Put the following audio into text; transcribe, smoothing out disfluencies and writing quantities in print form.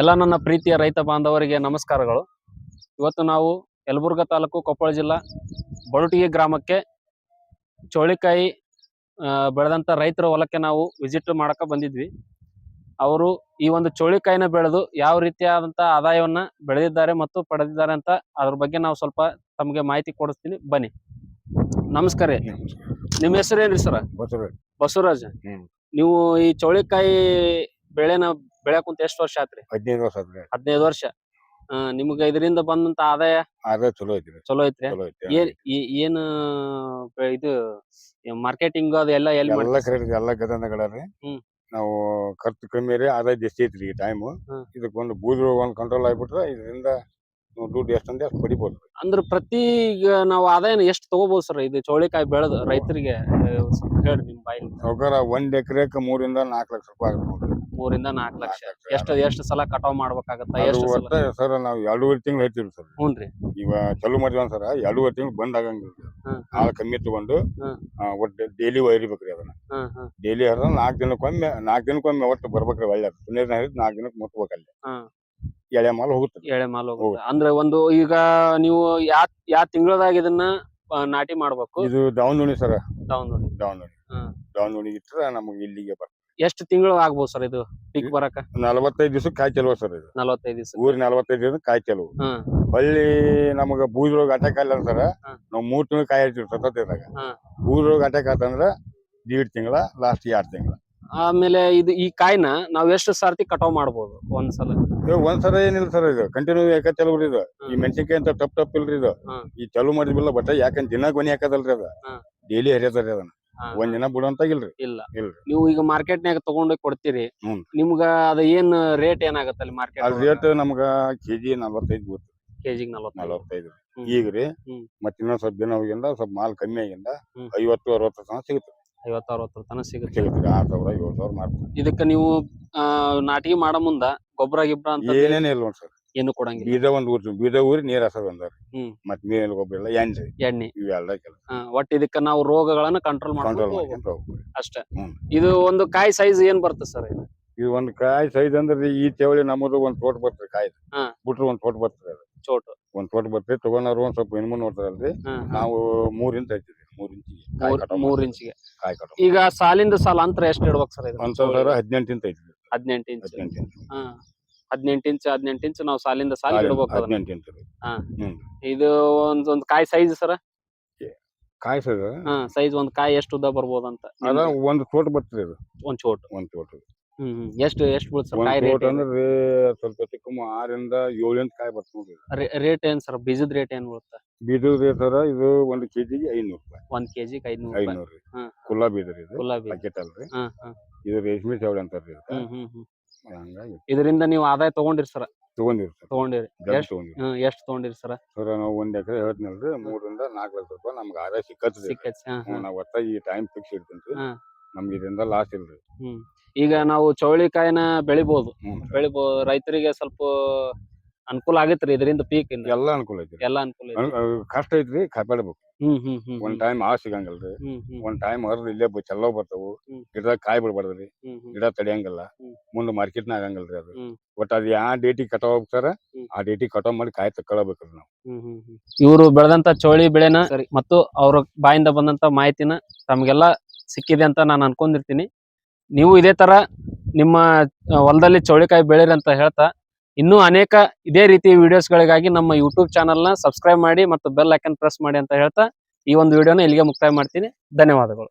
ಎಲ್ಲ ನನ್ನ ಪ್ರೀತಿಯ ರೈತ ಬಾಂಧವರಿಗೆ ನಮಸ್ಕಾರಗಳು. ಇವತ್ತು ನಾವು ಯಲಬುರ್ಗಾ ತಾಲೂಕು ಕೊಪ್ಪಳ ಜಿಲ್ಲಾ ಬಳುಟಿಗೆ ಗ್ರಾಮಕ್ಕೆ ಚೋಳಿಕಾಯಿ ಬೆಳೆದಂತ ರೈತರ ಹೊಲಕ್ಕೆ ನಾವು ವಿಸಿಟ್ ಮಾಡಕ ಬಂದಿದ್ವಿ. ಅವರು ಈ ಒಂದು ಚೋಳಿಕಾಯಿನ ಬೆಳೆದು ಯಾವ ರೀತಿಯಾದಂತ ಆದಾಯವನ್ನ ಬೆಳೆದಿದ್ದಾರೆ ಮತ್ತು ಪಡೆದಿದ್ದಾರೆ ಅಂತ ಅದ್ರ ಬಗ್ಗೆ ನಾವು ಸ್ವಲ್ಪ ತಮಗೆ ಮಾಹಿತಿ ಕೊಡಿಸ್ತೀನಿ, ಬನ್ನಿ. ನಮಸ್ಕಾರ ರೀ. ನಿಮ್ಮ ಹೆಸರು ಏನ್ರಿ ಸರ? ಬಸವರಾಜ್. ನೀವು ಈ ಚೌಳಿಕಾಯಿ ಬೆಳೆನ ಬೆಳ್ಯಾಕ ಕುಂತ ಎಷ್ಟು ವರ್ಷ ಆತ್ರಿ? 15 ವರ್ಷ ಆತ್ರಿ. 15 ವರ್ಷ. ನಿಮ್ಗ ಇದರಿಂದ ಬಂದಂತ ಆದಾಯ ಚಲೋ ಐತ್ರಿ. ಚಲೋ ಐತ್ರಿ. ಏನು ಇದು ಮಾರ್ಕೆಟಿಂಗ್ ಅದು ಎಲ್ಲ ಎಲ್ಲಿ ಎಲ್ಲ ಕರೆಕ್ಟ್ ಎಲ್ಲ ಗದನಗಳರಿ. ನಾವು ಖರ್ಚು ಕಮ್ಮಿ ರೀ, ಆದಾಯ ಜಾಸ್ತಿ ಐತ್ರಿ. ಈ ಟೈಮ್ ಇದಕ್ಕೆ ಒಂದು ಬೂದು ಒಂದು ಕಂಟ್ರೋಲ್ ಆಗ್ಬಿಟ್ರೆ ಇದರಿಂದ ದುಡ್ಡು ಎಷ್ಟಂದ್ರೆ ಅಷ್ಟು ಪಡಿಬೋದು. ಅಂದ್ರೆ ಪ್ರತಿ ನಾವು ಆದಾಯನ ಎಷ್ಟು ತಗೋಬಹುದು ಸರ್ ಇದು ಚೌಳಿಕಾಯಿ ಬೆಳೆದು ರೈತರಿಗೆ? ಹೇಳಿ ನಿಮ್ ಬಾಯಿ. ಸೌಕರ 1 ಎಕರೆಕ್ಕೆ 3 ರಿಂದ 4 ಲಕ್ಷ ರೂಪಾಯಿ ಆಗುತ್ತೆ ನೋಡ್ರಿ. 3 ರಿಂದ 4 ಲಕ್ಷ. ಎಷ್ಟು ಸಲ ಕಟಾವ್ ಮಾಡ್ಬೇಕಾಗತ್ತ? ಸರ್ ನಾವು 2.5 ತಿಂಗಳು ಹೇಳ್ತೀವಿ ಸರ್. ಹ್ಞೂನ್ರಿ. ಈಗ ಚಲೋ ಮಾಡಿದ್ವಿ ಸರ್ 2.5 ತಿಂಗಳು ಬಂದ್ ಆಗಂಗಿಲ್ಲ. ಹಾಳು ಕಮ್ಮಿ ತಗೊಂಡು ಒಟ್ಟು ಡೈಲಿ ಒಯ್ರಿಬೇಕ್ರಿ. ಅದನ್ನ ಡೈಲಿ ಹರಿದ 4 ದಿನಕ್ಕೊಮ್ಮೆ ಒಟ್ಟು ಬರ್ಬೇಕ್ರಿ. ಒಳ್ಳೆ ಸುನೀರ್ 4 ದಿನಕ್ಕೆ ಮುಟ್ಬೇಕಲ್ಲಿ. ಎಳೆ ಮಾಲ್ ಹೋಗುತ್ತೆ. ಅಂದ್ರೆ ಒಂದು ಈಗ ನೀವು ಯಾ ತಿಂಗಳದಾಗ ಇದನ್ನ ನಾಟಿ ಮಾಡ್ಬೇಕು? ಇದು ದಾವಣಿ ಸರ್. ದಾವಣಿ ಇಟ್ರೆ ನಮಗೆ ಇಲ್ಲಿಗೆ ಬರ್ತದೆ. ಎಷ್ಟು ತಿಂಗಳು ಆಗ್ಬೋದು ಸರ್ ಇದು ಪೀಕ್ ಬರಕ? 45 ದಿವಸಕ್ಕೆ ಕಾಯಿ ಚೆಲುವ ಸರ್ ಇದು. 45 ದಿವಸ ಊರಿ 45 ದಿವಸ ಕಾಯಿ ಚೆಲುವು. ಹೊಳ್ಳಿ ನಮಗ ಬೂದ್ರೊಳಗ ಅಟ್ಯಾಕ್ ಆಗಿಲ್ಲ ಸರ್. ನಾವು 3 ತಿಂಗಳು ಕಾಯಿ ಇರ್ತೀವಿ ಸತತದಾಗ. ಬೂದ್ರೊಳಗ ಅಟ್ಯಾಕ್ ಆತಂದ್ರ 1.5 ತಿಂಗಳ, ಲಾಸ್ಟ್ 2 ತಿಂಗಳ. ಆಮೇಲೆ ಇದು ಈ ಕಾಯಿನ ನಾವ್ ಎಷ್ಟು ಸರ್ತಿ ಕಟಾವ್ ಮಾಡ್ಬೋದು ಒಂದ್ಸಲ? ಒಂದ್ಸಲ ಏನಿಲ್ಲ ಸರ್, ಇದು ಕಂಟಿನ್ಯೂ ಯಾಕ ಚಲೋ ಇದು. ಈ ಮೆಣಸಿನ್ಕಾಯಿ ಅಂತ ತಪ್ಪ ಇಲ್ರಿ ಇದು. ಈ ಚಲೋ ಮಾಡಿದ್ಬಿಲ್ಲ ಬಟ್ ಯಾಕಂದ್ರೆ ದಿನ ಗೊನಿ ಹಾಕದಲ್ರಿ ಅದ. ಡೈಲಿ ಹರಿಯದ್ರಿ ಅದನ್ನ. ಒಂದಿನ ಬಿಡುವಂತಾಗಿಲ್ರಿ. ಇಲ್ಲ. ನೀವು ಈಗ ಮಾರ್ಕೆಟ್ನ್ಯಾಗ ತಗೊಂಡೋಗಿ ಕೊಡ್ತೀರಿ, ನಿಮ್ಗ ಅದ ಏನ್ ರೇಟ್ ಏನಾಗತ್ತ ಅಲ್ಲಿ ಮಾರ್ಕೆಟ್? ರೇಟ್ ನಮ್ಗ ಕೆಜಿ 45 ಬರ್ತದೆ. ಕೆಜಿಗೆ 45. ಈಗ್ರಿ ಮತ್ತ ಇನ್ನೊಂದ್ ಸ್ವಲ್ಪ ದಿನ ಹೋಗಿಂದ ಸ್ವಲ್ಪ ಮಾಲ್ ಕಮ್ಮಿ ಆಗಿಂದ 50-60 ತನಕ ಸಿಗುತ್ತೆ. 50-60 ತನಕ ಸಿಗುತ್ತೆ. 6,000-7,000 ಮಾಡ್ತೀವಿ. ಇದಕ್ಕ ನೀವು ನಾಟಿಗೆ ಮಾಡೋ ಮುಂದ ಗೊಬ್ಬರ ಗಿಬ್ಬರ ಅಂತ ಏನೇನೇ ಇಲ್ಲ ನೋಡಿ ಸರ್. ಏನು ಕೊಡಂಗಿಲ್ಲ. ಬೀಜ ಊರಿ ನೀರ್ ಹಸರ್ ಬಂದಾರ. ಮತ್ ಮೇಲ್ ಗೊಬ್ಬರ ಇಲ್ಲ, ಎಣ್ಣೆ ಇವೆಲ್ಲ ಕೆಲಸ. ಒಟ್ಟು ಇದಕ್ಕ ನಾವು ರೋಗಗಳನ್ನ ಕಂಟ್ರೋಲ್ ಮಾಡ್ಕೊಂಡು ಅಷ್ಟೇ. ಇದು ಒಂದು ಕಾಯಿ ಸೈಜ್ ಏನ್ ಬರ್ತದೆ ಸರ್? ಇದು ಒಂದ್ ಕಾಯಿ ಸೈಜ್ ಅಂದ್ರೆ ಈ ಚವಳಿ ನಮ್ಮದು ಒಂದ್ ತೋಟ ಬರ್ತದೆ. ಕಾಯಿ ಬಿಟ್ರೆ ಒಂದ್ ತೋಟ ಬರ್ತದೆ. ಅದು ಒಂದ್ ತೋಟ ಬರ್ತದೆ. ತಗೊಂಡವ್ರು ಒಂದ್ ಸ್ವಲ್ಪ ಇನ್ಮುಂದ್ ನೋಡ್ತಾರಲ್ರಿ. ನಾವು 3 ಇಂಚ್ ಹಚ್ಚಿದ್ವಿ. 3 ಇಂಚಿಗೆ ಕಾಯಿ ಕಟಾವ್. ಈಗ ಸಾಲಿಂದ ಸಾಲ ಅಂತರ ಎಷ್ಟು ಇಡ್ಬೇಕು ಸರ್? 18 ಇಂಚ್ ಐತಿ. 18 ಇಂಚ್. 18 ಇಂಚ್ ನಾವು ಸಾಲಿಂದ ಸಾಲ ಇಡ್ಬೇಕು. 18 ಇಂಚ್. ಇದು ಒಂದ್ ಕಾಯಿ ಸೈಜ್ ಸರ್? ಕಾಯಿ ಸೈಜ್ ಒಂದ್ ಕಾಯಿ ಎಷ್ಟು ಉದ್ದ ಬರ್ಬೋದು ಅಂತ? ಒಂದ್ ತೋಟ ಬರ್ತದೆ. ಇದು ಒಂದ್ ತೋಟ. ಎಷ್ಟು ಬೀಳ್ತ ಕಾಯಿ ರೇಟ್? ಅಂದ್ರೆ ಸ್ವಲ್ಪ ಚಿಕ್ಕ 6 ಇಂದ 7 ಇಂಚ್ ಕಾಯಿ ಬರ್ತದೆ ನೋಡ್ರಿ. ರೇಟ್ ಏನ್ ಸರ್? ಬೀಜದ ರೇಟ್ ಏನ್ ಬೀಳುತ್ತೆ? ಬೀಜದ ರೇಟ್ ಸರ್ ಇದು 1 ಕೆಜಿಗೆ 500 ರೂಪಾಯಿ. 1 ಕೆಜಿಗೆ 500 ರೂಪಾಯಿ. ಕುಲ್ಲಾ ಬೀಜ ರೀ ಇದು. ಪ್ಯಾಕೆಟ್ ಅಲ್ರಿ. ಇದು ರೇಷ್ಮೆ ಚವಳಿ ಅಂತಾರ್ರಿ. ಹಂಗಾಗಿ ಇದರಿಂದ ನೀವು ಆದಾಯ ತಗೊಂಡಿರಿ ಸರ್? ತಗೊಂಡಿರಿ. ಎಷ್ಟು ತಗೊಂಡಿರಿ ಸರ್? ಸರ್ ನಾವು 1 ಎಕರೆ ಹೇಳ್ತೀನಲ್ರಿ, 3 ರಿಂದ 4 ಲಕ್ಷ ರೂಪಾಯಿ ನಮ್ಗೆ ಆದಾಯ ಸಿಕ್ಕತ್ರಿ. ನಾವ್ ಒಟ್ಟ ಈ ಟೈಮ್ ಫಿಕ್ಸ್ ಇಡ್ತೀನಿ. ನಮ್ಗೆ ಇದರಿಂದ ಲಾಸ್ ಇಲ್ರಿ. ಈಗ ನಾವು ಚೌಳಿಕಾಯಿನ ಬೆಳಿಬಹುದು, ರೈತರಿಗೆ ಸ್ವಲ್ಪ ಅನುಕೂಲ ಆಗೈತ್ರಿ ಇದರಿಂದ? ಪೀಕ್ ಎಲ್ಲಾ ಅನುಕೂಲ ಐತಿ. ಕಷ್ಟ ಐತ್ರಿ, ಕಾಪಾಡ್ಬೇಕು. ಒಂದ್ ಟೈಮ್ ಸಿಗಂಗಲ್ರಿ. ಒಂದ್ ಟೈಮ್ ಹರಿದ್ ಇಲ್ಲೇ ಚಲೋ ಬರ್ತಾವು. ಗಿಡದಾಗ ಕಾಯಿ ಬಿಡ್ಬಾರ್ದ್ರಿ. ಗಿಡ ತಡಿಯಂಗಿಲ್ಲ, ಮುಂದ್ ಮಾರ್ಕೆಟ್ನ ಆಗಂಗಿಲ್ರಿ ಅದು. ಒಟ್ಟ ಅದ್ ಯಾ ಡೇಟಿಗೆ ಕಟಾವ್ ಹೋಗ್ತಾರ ಆ ಡೇಟಿಗೆ ಕಟಾವ್ ಮಾಡಿ ಕಾಯಿ ತಕ್ಕೊಳ್ಬೇಕ್ರಿ ನಾವು. ಇವರು ಬೆಳೆದಂತ ಚೌಳಿ ಬೆಳೆನ ಮತ್ತು ಅವ್ರ ಬಾಯಿಂದ ಬಂದಂತ ಮಾಹಿತಿನ ತಮ್ಗೆಲ್ಲಾ ಸಿಕ್ಕಿದೆ ಅಂತ ನಾನು ಅನ್ಕೊಂಡಿರ್ತೀನಿ. ನೀವು ಇದೇ ತರ ನಿಮ್ಮ ಹೊಲದಲ್ಲಿ ಚೌಳಿಕಾಯಿ ಬೆಳೀರಿ ಅಂತ ಹೇಳ್ತಾ, ಇನ್ನೂ ಅನೇಕ ಇದೇ ರೀತಿ ವಿಡಿಯೋಸ್ಗಳಿಗಾಗಿ ನಮ್ಮ ಯೂಟ್ಯೂಬ್ ಚಾನಲ್ನ ಸಬ್ಸ್ಕ್ರೈಬ್ ಮಾಡಿ ಮತ್ತು ಬೆಲ್ ಐಕನ್ ಪ್ರೆಸ್ ಮಾಡಿ ಅಂತ ಹೇಳ್ತಾ ಈ ಒಂದು ವಿಡಿಯೋನ ಇಲ್ಲಿಗೆ ಮುಕ್ತಾಯ ಮಾಡ್ತೀನಿ. ಧನ್ಯವಾದಗಳು.